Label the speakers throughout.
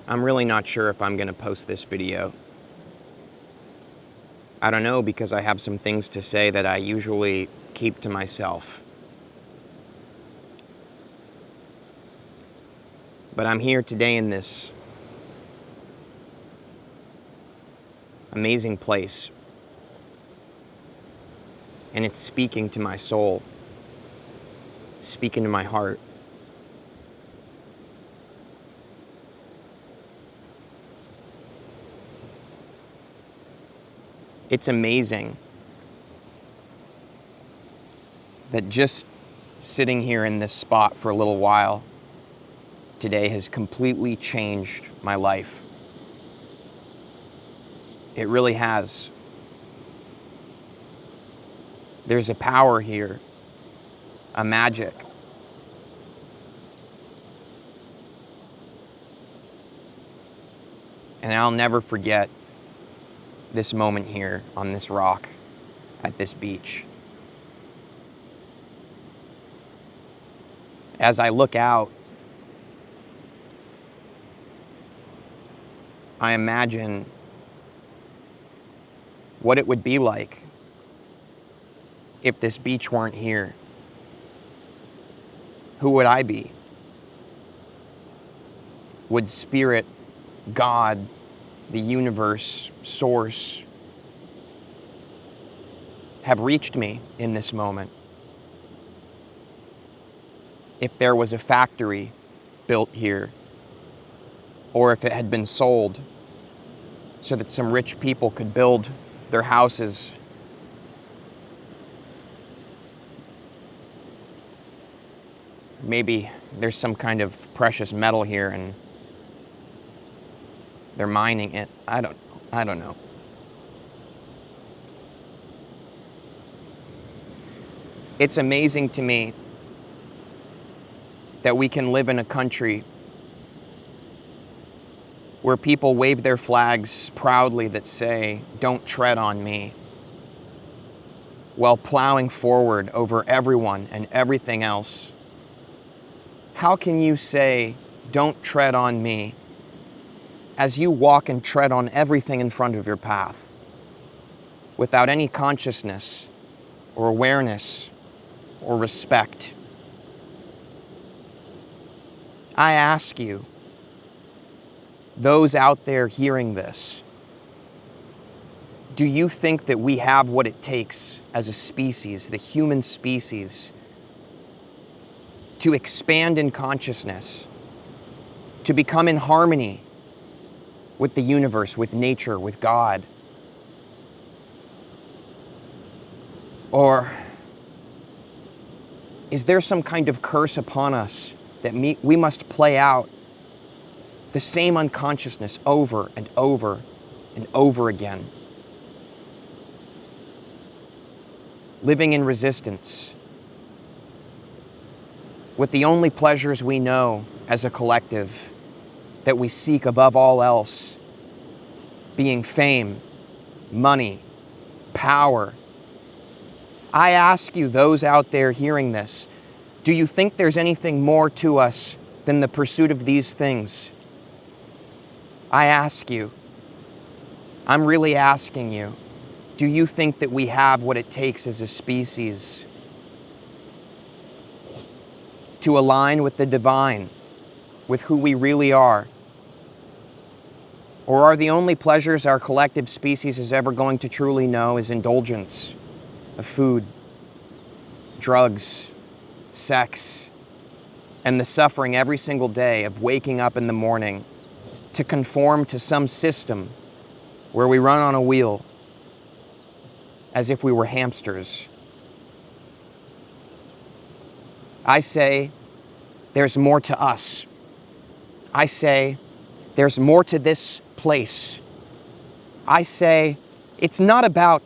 Speaker 1: I'm really not sure if I'm going to post this video. I don't know, because I have some things to say that I usually keep to myself. But I'm here today in this amazing place, and it's speaking to my soul, speaking to my heart. It's amazing that just sitting here in this spot for a little while today has completely changed my life. It really has. There's a power here, a magic. And I'll never forget this moment here on this rock at this beach. As I look out, I imagine what it would be like if this beach weren't here. Who would I be? Would Spirit, God, the universe, Source, have reached me in this moment? If there was a factory built here, or if it had been sold so that some rich people could build their houses. Maybe there's some kind of precious metal here and they're mining it. I don't know. It's amazing to me that we can live in a country where people wave their flags proudly that say, "Don't tread on me," while plowing forward over everyone and everything else. How can you say, "Don't tread on me," as you walk and tread on everything in front of your path, without any consciousness or awareness or respect? I ask you, those out there hearing this, do you think that we have what it takes as a species, the human species, to expand in consciousness, to become in harmony with the universe, with nature, with God? Or is there some kind of curse upon us that we must play out the same unconsciousness over and over and over again? Living in resistance, with the only pleasures we know as a collective that we seek above all else being fame, money, power. I ask you, those out there hearing this, do you think there's anything more to us than the pursuit of these things? I ask you, I'm really asking you, do you think that we have what it takes as a species to align with the divine, with who we really are? Or are the only pleasures our collective species is ever going to truly know is indulgence of food, drugs, sex, and the suffering every single day of waking up in the morning to conform to some system where we run on a wheel as if we were hamsters? I say there's more to us. I say there's more to this place. I say it's not about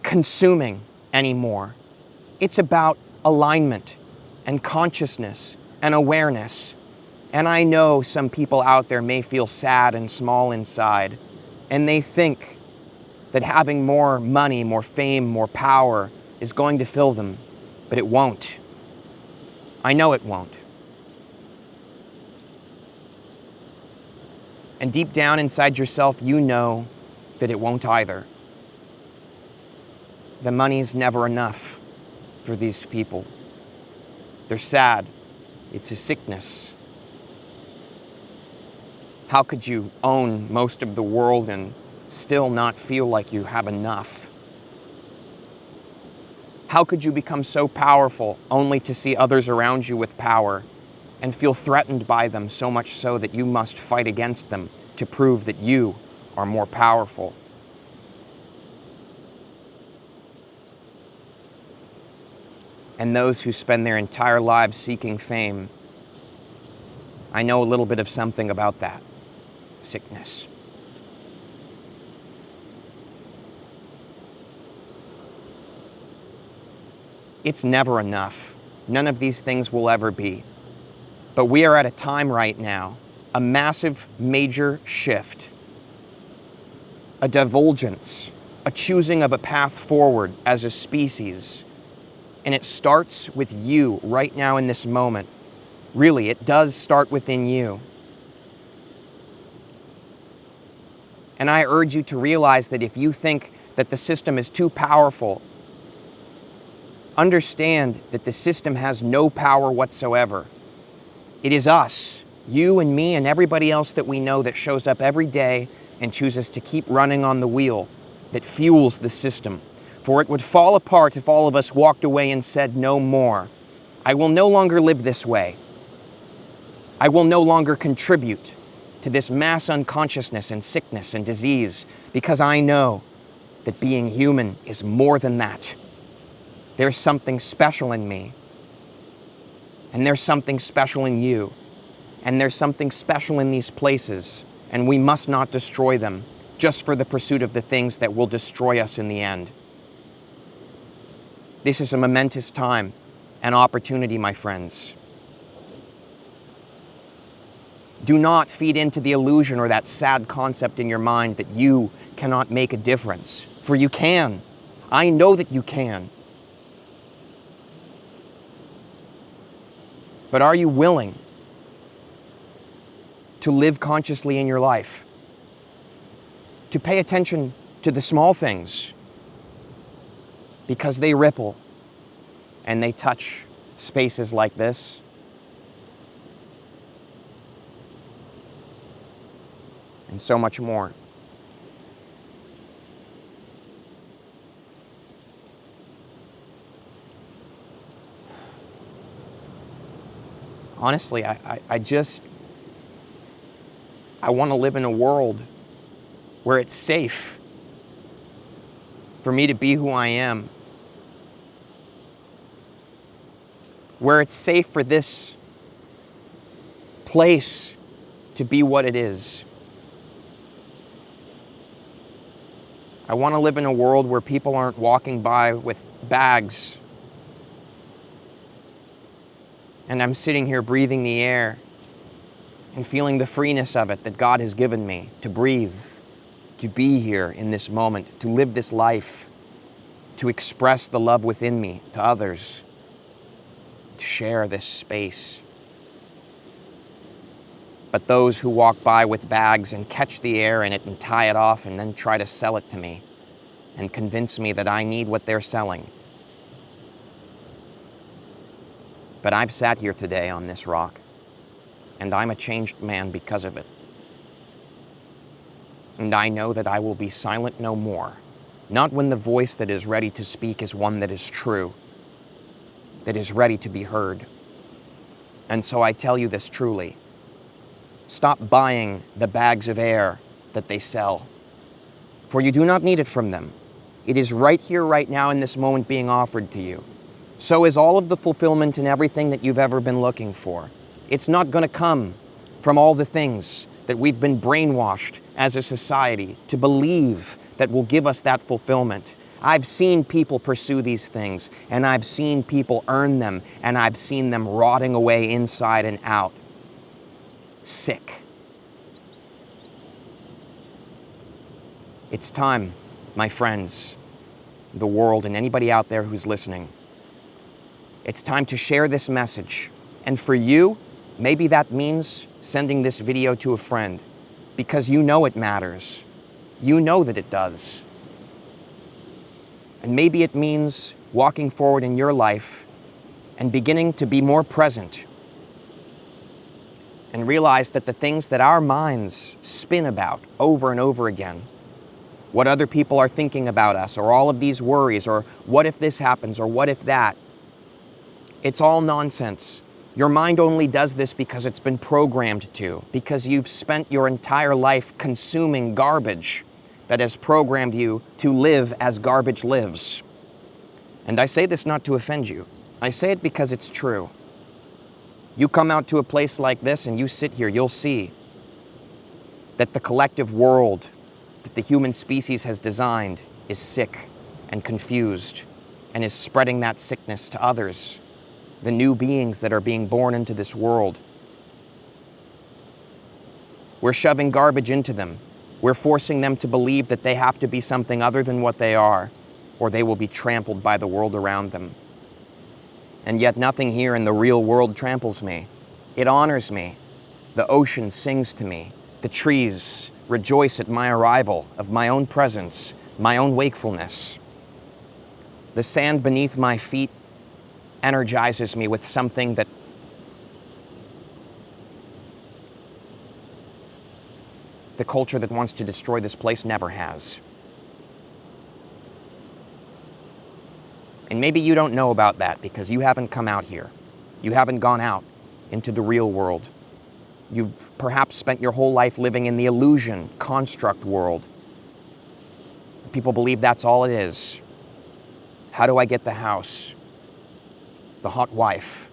Speaker 1: consuming anymore. It's about alignment and consciousness and awareness. And I know some people out there may feel sad and small inside, and they think that having more money, more fame, more power is going to fill them, but it won't. I know it won't. And deep down inside yourself, you know that it won't either. The money's never enough for these people. They're sad. It's a sickness. How could you own most of the world and still not feel like you have enough? How could you become so powerful only to see others around you with power and feel threatened by them so much so that you must fight against them to prove that you are more powerful? And those who spend their entire lives seeking fame, I know a little bit of something about that sickness. It's never enough. None of these things will ever be. But we are at a time right now, a massive, major shift, a divulgence, a choosing of a path forward as a species. And it starts with you right now in this moment. Really, it does start within you. And I urge you to realize that if you think that the system is too powerful, understand that the system has no power whatsoever. It is us, you and me and everybody else that we know that shows up every day and chooses to keep running on the wheel that fuels the system. For it would fall apart if all of us walked away and said no more. I will no longer live this way. I will no longer contribute to this mass unconsciousness and sickness and disease because I know that being human is more than that. There's something special in me. And there's something special in you. And there's something special in these places. And we must not destroy them just for the pursuit of the things that will destroy us in the end. This is a momentous time and opportunity, my friends. Do not feed into the illusion or that sad concept in your mind that you cannot make a difference. For you can. I know that you can. But are you willing to live consciously in your life? To pay attention to the small things? Because they ripple and they touch spaces like this. And so much more. Honestly, I want to live in a world where it's safe for me to be who I am. Where it's safe for this place to be what it is. I want to live in a world where people aren't walking by with bags and I'm sitting here breathing the air and feeling the freeness of it that God has given me to breathe, to be here in this moment, to live this life, to express the love within me to others, to share this space. But those who walk by with bags and catch the air in it and tie it off and then try to sell it to me and convince me that I need what they're selling. But I've sat here today on this rock, and I'm a changed man because of it. And I know that I will be silent no more, not when the voice that is ready to speak is one that is true, that is ready to be heard. And so I tell you this truly. Stop buying the bags of air that they sell, for you do not need it from them. It is right here, right now, in this moment being offered to you. So is all of the fulfillment and everything that you've ever been looking for. It's not going to come from all the things that we've been brainwashed as a society to believe that will give us that fulfillment. I've seen people pursue these things, and I've seen people earn them, and I've seen them rotting away inside and out. Sick. It's time, my friends, the world, and anybody out there who's listening. It's time to share this message. And for you, maybe that means sending this video to a friend. because you know it matters. You know that it does. And maybe it means walking forward in your life and beginning to be more present and realize that the things that our minds spin about over and over again, what other people are thinking about us, or all of these worries, or what if this happens, or what if that, it's all nonsense. Your mind only does this because it's been programmed to, because you've spent your entire life consuming garbage that has programmed you to live as garbage lives. And I say this not to offend you. I say it because it's true. You come out to a place like this and you sit here, you'll see that the collective world that the human species has designed is sick and confused and is spreading that sickness to others, the new beings that are being born into this world. We're shoving garbage into them. We're forcing them to believe that they have to be something other than what they are, or they will be trampled by the world around them. And yet nothing here in the real world tramples me. It honors me. The ocean sings to me. The trees rejoice at my arrival of my own presence, my own wakefulness. The sand beneath my feet energizes me with something that the culture that wants to destroy this place never has. And maybe you don't know about that because you haven't come out here. You haven't gone out into the real world. You've perhaps spent your whole life living in the illusion, construct world. People believe that's all it is. How do I get the house, the hot wife,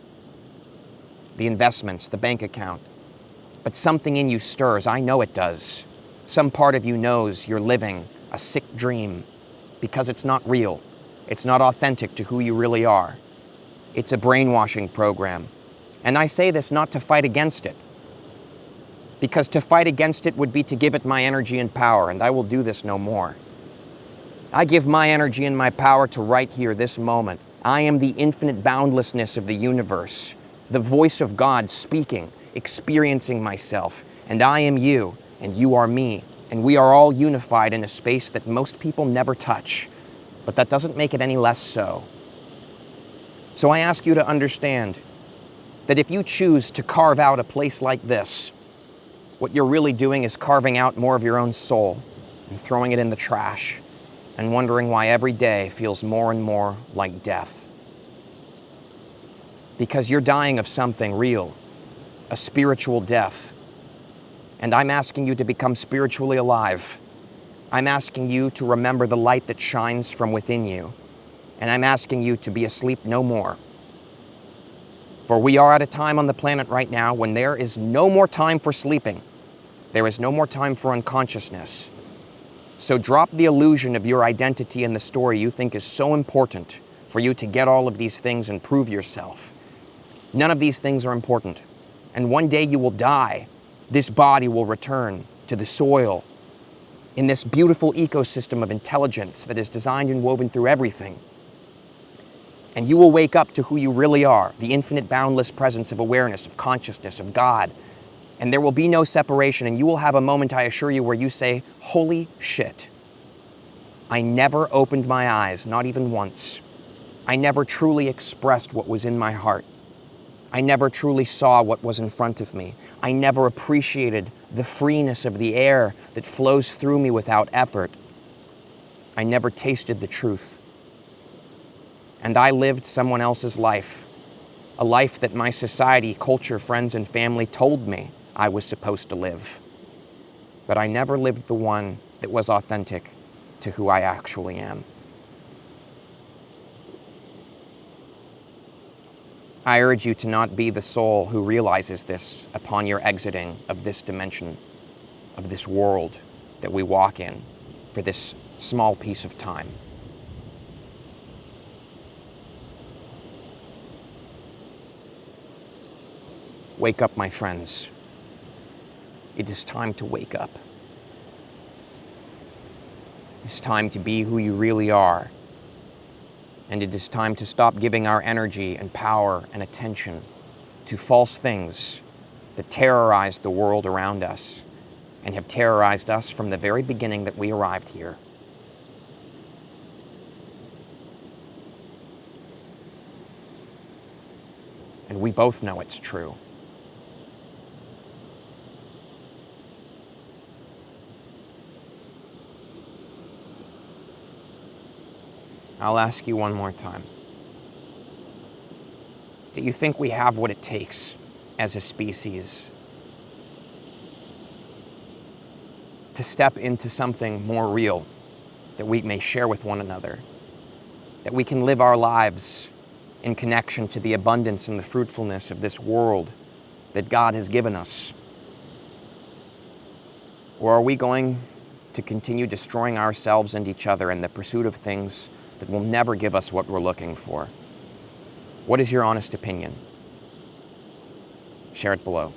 Speaker 1: the investments, the bank account? But something in you stirs. I know it does. Some part of you knows you're living a sick dream because it's not real. It's not authentic to who you really are. It's a brainwashing program. And I say this not to fight against it, because to fight against it would be to give it my energy and power, and I will do this no more. I give my energy and my power to right here, this moment. I am the infinite boundlessness of the universe, the voice of God speaking, experiencing myself, and I am you, and you are me, and we are all unified in a space that most people never touch. But that doesn't make it any less so. So I ask you to understand that if you choose to carve out a place like this, what you're really doing is carving out more of your own soul and throwing it in the trash and wondering why every day feels more and more like death. Because you're dying of something real, a spiritual death. And I'm asking you to become spiritually alive. I'm asking you to remember the light that shines from within you. And I'm asking you to be asleep no more. For we are at a time on the planet right now when there is no more time for sleeping. There is no more time for unconsciousness. So drop the illusion of your identity in the story you think is so important for you to get all of these things and prove yourself. None of these things are important. And one day you will die. This body will return to the soil in this beautiful ecosystem of intelligence that is designed and woven through everything. And you will wake up to who you really are, the infinite boundless presence of awareness, of consciousness, of God. And there will be no separation, and you will have a moment, I assure you, where you say, holy shit. I never opened my eyes, not even once. I never truly expressed what was in my heart. I never truly saw what was in front of me. I never appreciated the freeness of the air that flows through me without effort. I never tasted the truth. And I lived someone else's life, a life that my society, culture, friends, and family told me I was supposed to live. But I never lived the one that was authentic to who I actually am. I urge you to not be the soul who realizes this upon your exiting of this dimension, of this world that we walk in for this small piece of time. Wake up, my friends. It is time to wake up. It's time to be who you really are. And it is time to stop giving our energy and power and attention to false things that terrorize the world around us and have terrorized us from the very beginning that we arrived here. And we both know it's true. I'll ask you one more time. Do you think we have what it takes as a species to step into something more real that we may share with one another? That we can live our lives in connection to the abundance and the fruitfulness of this world that God has given us? Or are we going to continue destroying ourselves and each other in the pursuit of things that will never give us what we're looking for? What is your honest opinion? Share it below.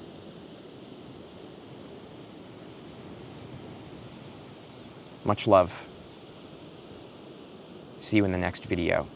Speaker 1: Much love. See you in the next video.